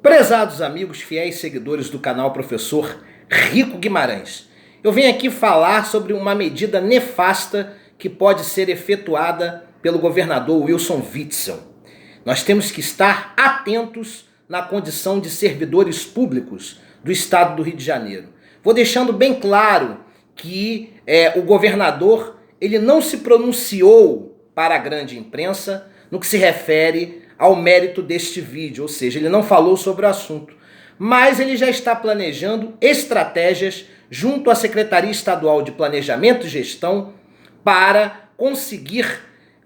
Prezados amigos, fiéis seguidores do canal Professor Rico Guimarães, eu venho aqui falar sobre uma medida nefasta que pode ser efetuada pelo governador Wilson Witzel. Nós temos que estar atentos na condição de servidores públicos do estado do Rio de Janeiro. Vou deixando bem claro que o governador ele não se pronunciou para a grande imprensa no que se refere ao mérito deste vídeo, ou seja, ele não falou sobre o assunto, mas ele já está planejando estratégias junto à Secretaria Estadual de Planejamento e Gestão para conseguir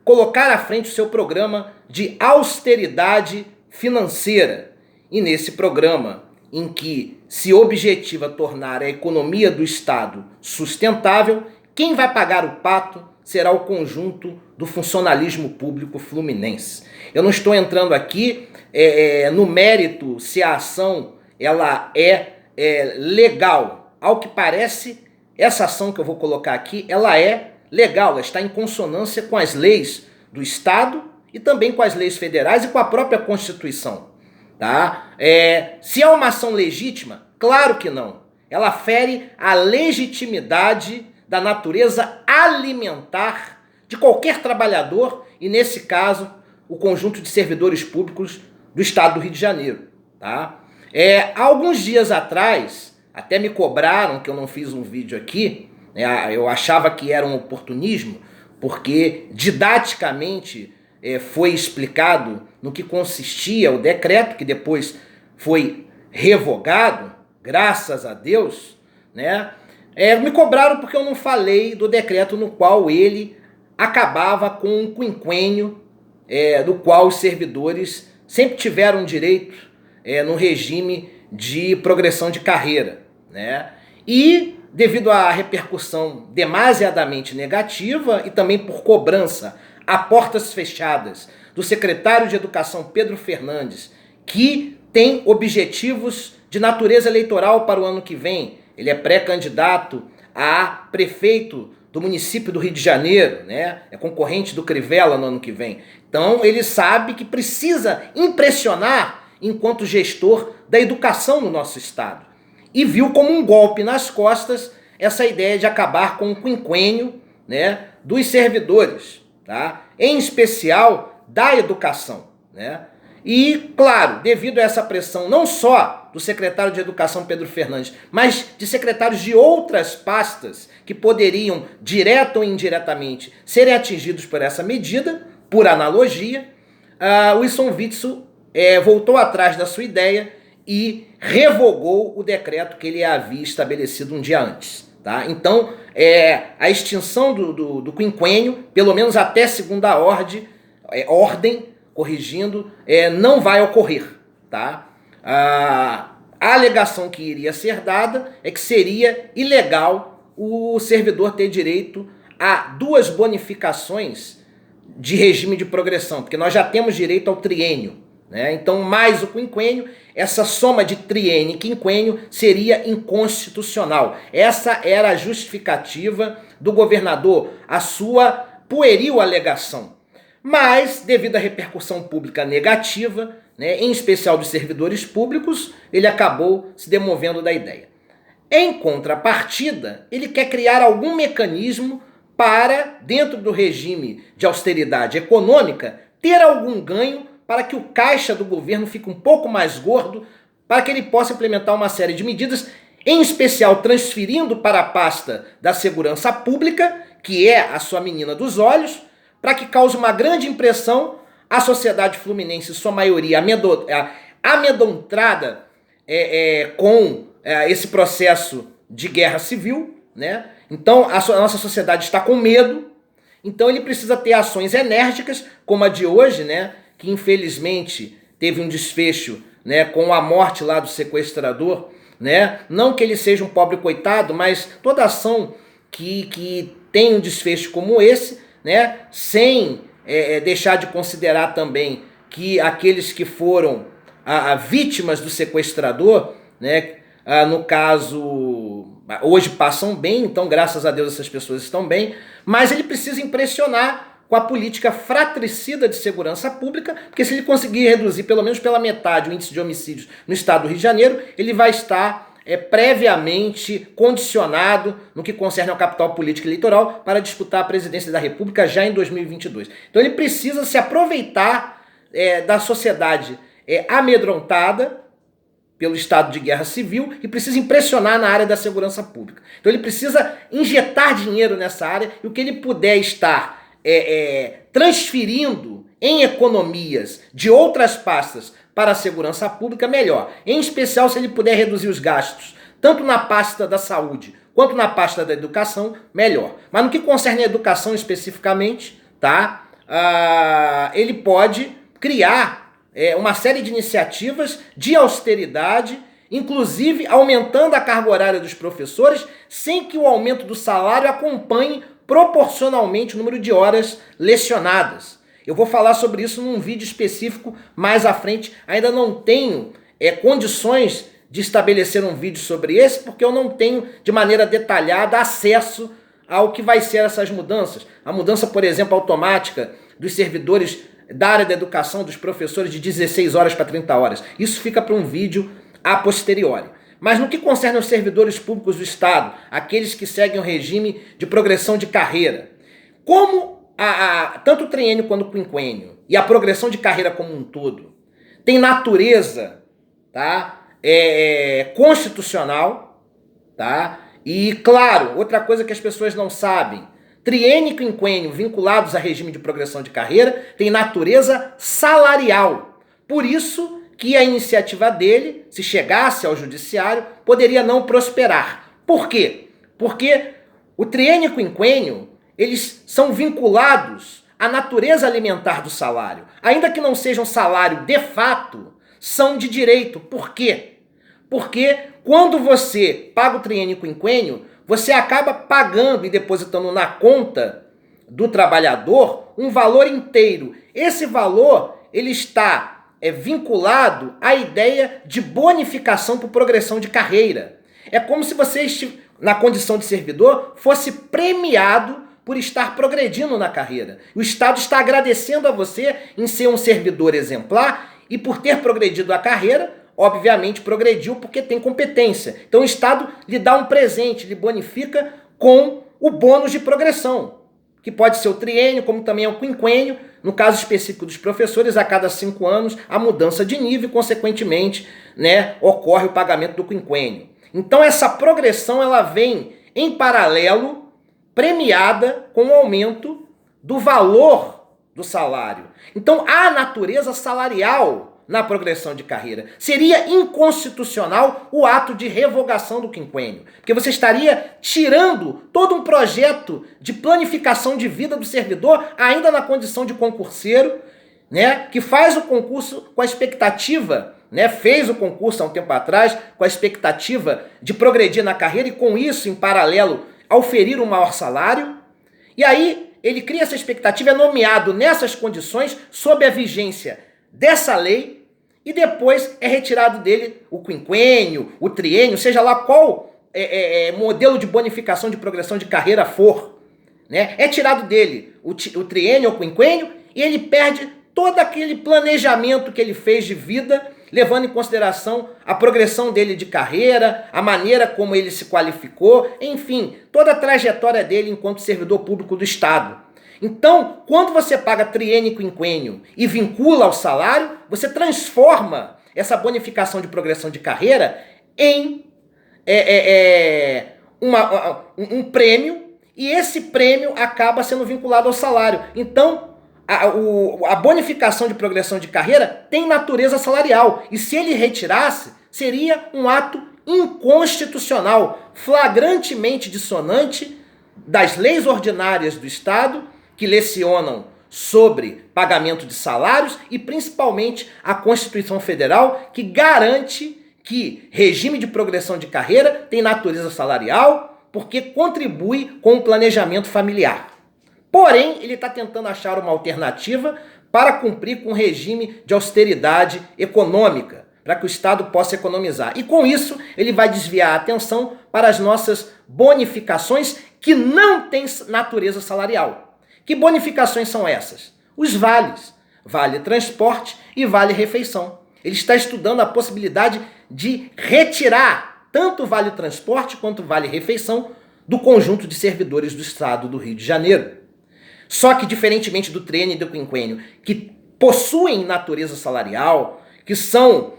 colocar à frente o seu programa de austeridade financeira. E nesse programa, em que se objetiva tornar a economia do Estado sustentável, quem vai pagar o pato será o conjunto do funcionalismo público fluminense. Eu não estou entrando aqui no mérito se a ação ela é legal. Ao que parece, essa ação que eu vou colocar aqui, ela é legal, ela está em consonância com as leis do Estado e também com as leis federais e com a própria Constituição. Tá? Se é uma ação legítima, claro que não. Ela fere a legitimidade da natureza alimentar de qualquer trabalhador e, nesse caso, o conjunto de servidores públicos do estado do Rio de Janeiro. Tá? Há alguns dias atrás, até me cobraram que eu não fiz um vídeo aqui, eu achava que era um oportunismo, porque didaticamente foi explicado no que consistia o decreto, que depois foi revogado, graças a Deus, né? Me cobraram porque eu não falei do decreto no qual ele acabava com um quinquênio do qual os servidores sempre tiveram direito no regime de progressão de carreira, né? E devido à repercussão demasiadamente negativa e também por cobrança a portas fechadas do secretário de Educação Pedro Fernandes, que tem objetivos de natureza eleitoral para o ano que vem. Ele é pré-candidato a prefeito do município do Rio de Janeiro, né? É concorrente do Crivella no ano que vem. Então ele sabe que precisa impressionar enquanto gestor da educação no nosso estado. E viu como um golpe nas costas essa ideia de acabar com o quinquênio, né, dos servidores, tá? Em especial da educação, né? E, claro, devido a essa pressão não só do secretário de Educação Pedro Fernandes, mas de secretários de outras pastas que poderiam, direta ou indiretamente, serem atingidos por essa medida, por analogia, o Wilson Witzel voltou atrás da sua ideia e revogou o decreto que ele havia estabelecido um dia antes. Tá? Então, a extinção do quinquênio, pelo menos até segunda ordem, corrigindo, não vai ocorrer. Tá? A alegação que iria ser dada é que seria ilegal o servidor ter direito a 2 bonificações de regime de progressão, porque nós já temos direito ao triênio, né? Então, mais o quinquênio, essa soma de triênio e quinquênio seria inconstitucional. Essa era a justificativa do governador, a sua pueril alegação. Mas, devido à repercussão pública negativa, né, em especial dos servidores públicos, ele acabou se demovendo da ideia. Em contrapartida, ele quer criar algum mecanismo para, dentro do regime de austeridade econômica, ter algum ganho para que o caixa do governo fique um pouco mais gordo, para que ele possa implementar uma série de medidas, em especial transferindo para a pasta da segurança pública, que é a sua menina dos olhos, para que cause uma grande impressão à sociedade fluminense, sua maioria amedrontada com esse processo de guerra civil, né? Então a nossa sociedade está com medo, então ele precisa ter ações enérgicas, como a de hoje, né? Que infelizmente teve um desfecho, né, com a morte lá do sequestrador, né? Não que ele seja um pobre coitado, mas toda ação que tem um desfecho como esse, né, sem deixar de considerar também que aqueles que foram vítimas do sequestrador, né, no caso, hoje passam bem, então graças a Deus essas pessoas estão bem, mas ele precisa impressionar com a política fratricida de segurança pública, porque se ele conseguir reduzir pelo menos pela metade o índice de homicídios no estado do Rio de Janeiro, ele vai estar previamente condicionado no que concerne ao capital político eleitoral para disputar a presidência da República já em 2022. Então ele precisa se aproveitar da sociedade amedrontada pelo estado de guerra civil e precisa impressionar na área da segurança pública. Então ele precisa injetar dinheiro nessa área e o que ele puder estar transferindo em economias de outras pastas para a segurança pública, melhor. Em especial se ele puder reduzir os gastos, tanto na pasta da saúde quanto na pasta da educação, melhor. Mas no que concerne a educação especificamente, tá? Ele pode criar uma série de iniciativas de austeridade, inclusive aumentando a carga horária dos professores, sem que o aumento do salário acompanhe proporcionalmente o número de horas lecionadas. Eu vou falar sobre isso num vídeo específico mais à frente. Ainda não tenho condições de estabelecer um vídeo sobre esse, porque eu não tenho de maneira detalhada acesso ao que vai ser essas mudanças. A mudança, por exemplo, automática dos servidores da área da educação, dos professores, de 16 horas para 30 horas. Isso fica para um vídeo a posteriori. Mas no que concerne aos servidores públicos do Estado, aqueles que seguem o regime de progressão de carreira, como tanto o triênio quanto o quinquênio e a progressão de carreira como um todo tem natureza, tá, constitucional, tá? E claro, outra coisa que as pessoas não sabem, triênio e quinquênio vinculados a regime de progressão de carreira tem natureza salarial. Por isso que a iniciativa dele, se chegasse ao judiciário, poderia não prosperar. Por quê? Porque o triênio e o quinquênio, eles são vinculados à natureza alimentar do salário. Ainda que não sejam salário de fato, são de direito. Por quê? Porque quando você paga o triênio e o quinquênio, você acaba pagando e depositando na conta do trabalhador um valor inteiro. Esse valor ele está vinculado à ideia de bonificação por progressão de carreira. É como se você, na condição de servidor, fosse premiado por estar progredindo na carreira. O Estado está agradecendo a você em ser um servidor exemplar e por ter progredido a carreira, obviamente progrediu porque tem competência. Então o Estado lhe dá um presente, lhe bonifica com o bônus de progressão, que pode ser o triênio, como também é o quinquênio. No caso específico dos professores, a cada 5 anos, a mudança de nível e, consequentemente, ocorre o pagamento do quinquênio. Então essa progressão ela vem em paralelo, premiada com o aumento do valor do salário. Então há natureza salarial na progressão de carreira. Seria inconstitucional o ato de revogação do quinquênio, porque você estaria tirando todo um projeto de planificação de vida do servidor, ainda na condição de concurseiro, que faz o concurso com a expectativa, fez o concurso há um tempo atrás, com a expectativa de progredir na carreira e com isso, em paralelo, oferir um maior salário. E aí ele cria essa expectativa, é nomeado nessas condições, sob a vigência dessa lei, e depois é retirado dele o quinquênio, o triênio, seja lá qual modelo de bonificação de progressão de carreira for. É tirado dele o triênio ou o quinquênio e ele perde todo aquele planejamento que ele fez de vida, levando em consideração a progressão dele de carreira, a maneira como ele se qualificou, enfim, toda a trajetória dele enquanto servidor público do Estado. Então, quando você paga triênio e quinquênio e vincula ao salário, você transforma essa bonificação de progressão de carreira em um prêmio, e esse prêmio acaba sendo vinculado ao salário. Então, a bonificação de progressão de carreira tem natureza salarial, e se ele retirasse, seria um ato inconstitucional, flagrantemente dissonante das leis ordinárias do Estado, que lecionam sobre pagamento de salários e principalmente a Constituição Federal, que garante que regime de progressão de carreira tem natureza salarial porque contribui com o planejamento familiar. Porém, ele está tentando achar uma alternativa para cumprir com o regime de austeridade econômica, para que o Estado possa economizar. E com isso, ele vai desviar a atenção para as nossas bonificações que não têm natureza salarial, Que bonificações são essas? Os vales. Vale transporte e vale refeição. Ele está estudando a possibilidade de retirar tanto o vale transporte quanto o vale refeição do conjunto de servidores do Estado do Rio de Janeiro. Só que, diferentemente do triênio e do quinquênio, que possuem natureza salarial, que são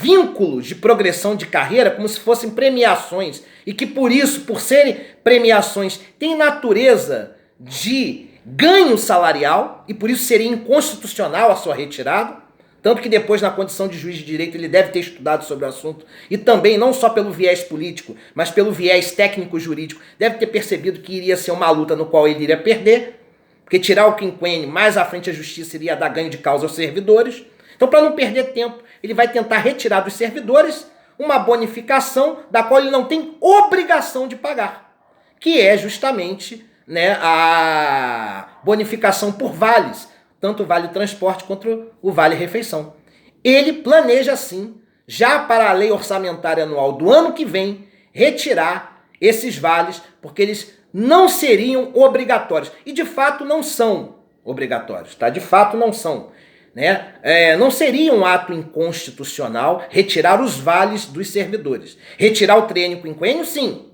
vínculos de progressão de carreira, como se fossem premiações, e que por isso, por serem premiações, têm natureza de ganho salarial, e por isso seria inconstitucional a sua retirada, tanto que depois, na condição de juiz de direito, ele deve ter estudado sobre o assunto, e também, não só pelo viés político, mas pelo viés técnico-jurídico, deve ter percebido que iria ser uma luta no qual ele iria perder, porque tirar o quinquênio, mais à frente a justiça iria dar ganho de causa aos servidores. Então, para não perder tempo, ele vai tentar retirar dos servidores uma bonificação da qual ele não tem obrigação de pagar, que é justamente, né, a bonificação por vales, tanto o vale transporte quanto o vale refeição. Ele planeja, sim, já para a lei orçamentária anual do ano que vem, retirar esses vales, porque eles não seriam obrigatórios. E de fato não são obrigatórios, tá? De fato não são. Né? Não seria um ato inconstitucional retirar os vales dos servidores. Retirar o triênio e quinquênio, sim.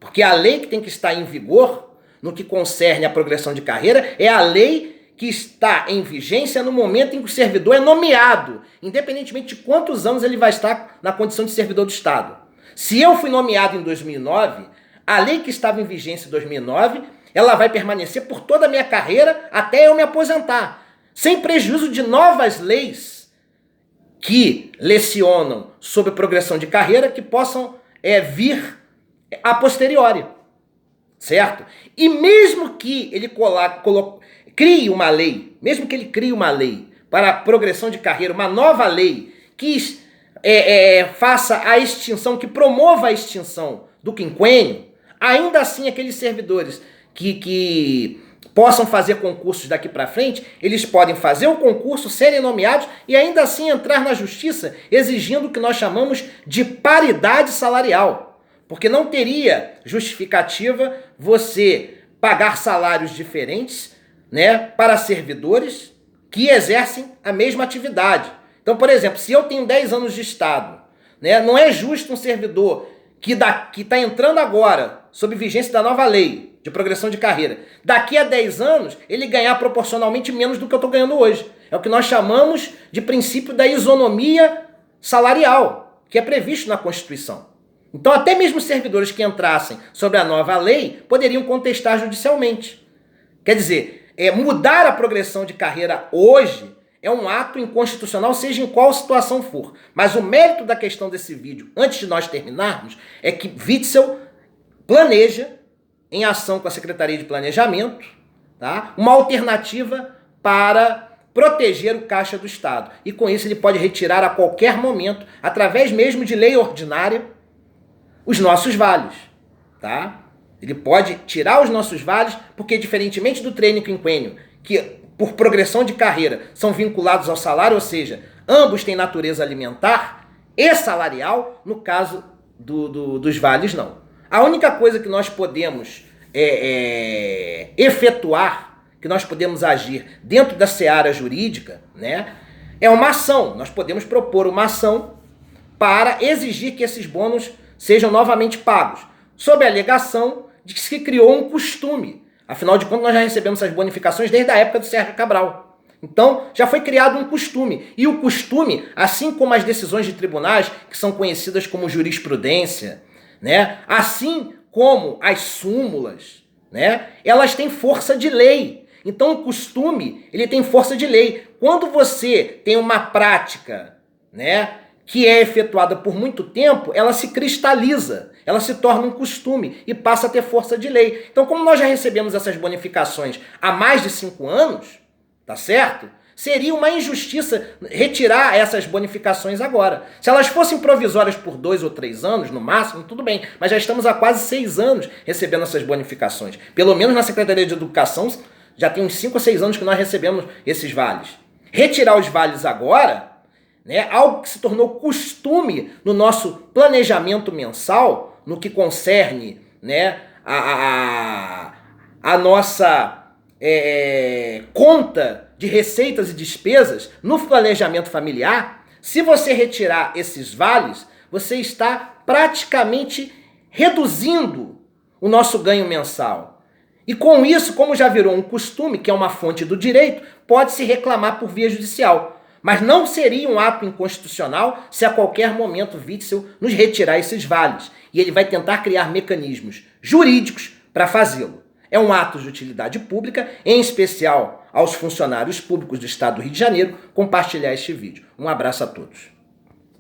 Porque a lei que tem que estar em vigor, no que concerne a progressão de carreira, é a lei que está em vigência no momento em que o servidor é nomeado, independentemente de quantos anos ele vai estar na condição de servidor do Estado. Se eu fui nomeado em 2009, a lei que estava em vigência em 2009, ela vai permanecer por toda a minha carreira até eu me aposentar, sem prejuízo de novas leis que lecionam sobre progressão de carreira que possam vir a posteriori, certo? E mesmo que ele crie uma lei, mesmo que ele crie uma lei para a progressão de carreira, uma nova lei que faça a extinção, que promova a extinção do quinquênio, ainda assim aqueles servidores que possam fazer concursos daqui para frente, eles podem fazer o concurso, serem nomeados e ainda assim entrar na justiça exigindo o que nós chamamos de paridade salarial. Porque não teria justificativa você pagar salários diferentes, né, para servidores que exercem a mesma atividade. Então, por exemplo, se eu tenho 10 anos de Estado, né, não é justo um servidor que está entrando agora, sob vigência da nova lei de progressão de carreira, daqui a 10 anos, ele ganhar proporcionalmente menos do que eu estou ganhando hoje. É o que nós chamamos de princípio da isonomia salarial, que é previsto na Constituição. Então, até mesmo servidores que entrassem sobre a nova lei poderiam contestar judicialmente. Quer dizer, mudar a progressão de carreira hoje é um ato inconstitucional, seja em qual situação for. Mas o mérito da questão desse vídeo, antes de nós terminarmos, é que Witzel planeja, em ação com a Secretaria de Planejamento, tá, uma alternativa para proteger o caixa do Estado. E com isso ele pode retirar a qualquer momento, através mesmo de lei ordinária, os nossos vales. Tá? Ele pode tirar os nossos vales, porque diferentemente do triênio e quinquênio, que por progressão de carreira são vinculados ao salário, ou seja, ambos têm natureza alimentar e salarial, no caso dos vales não. A única coisa que nós podemos efetuar, que nós podemos agir dentro da seara jurídica, né, é uma ação. Nós podemos propor uma ação para exigir que esses bônus sejam novamente pagos, sob a alegação de que se criou um costume. Afinal de contas, nós já recebemos essas bonificações desde a época do Sérgio Cabral. Então, já foi criado um costume. E o costume, assim como as decisões de tribunais, que são conhecidas como jurisprudência, né, assim como as súmulas, né, elas têm força de lei. Então, o costume, ele tem força de lei. Quando você tem uma prática, né, que é efetuada por muito tempo, ela se cristaliza, ela se torna um costume e passa a ter força de lei. Então, como nós já recebemos essas bonificações há mais de 5 anos, tá certo? Seria uma injustiça retirar essas bonificações agora. Se elas fossem provisórias por 2 ou 3 anos, no máximo, tudo bem. Mas já estamos há quase 6 anos recebendo essas bonificações. Pelo menos na Secretaria de Educação, já tem uns 5 ou 6 anos que nós recebemos esses vales. Retirar os vales agora, né, algo que se tornou costume no nosso planejamento mensal, no que concerne, né, a nossa conta de receitas e despesas no planejamento familiar, se você retirar esses vales, você está praticamente reduzindo o nosso ganho mensal. E com isso, como já virou um costume, que é uma fonte do direito, pode-se reclamar por via judicial. Mas não seria um ato inconstitucional se a qualquer momento Witzel nos retirar esses vales. E ele vai tentar criar mecanismos jurídicos para fazê-lo. É um ato de utilidade pública, em especial aos funcionários públicos do Estado do Rio de Janeiro, compartilhar este vídeo. Um abraço a todos.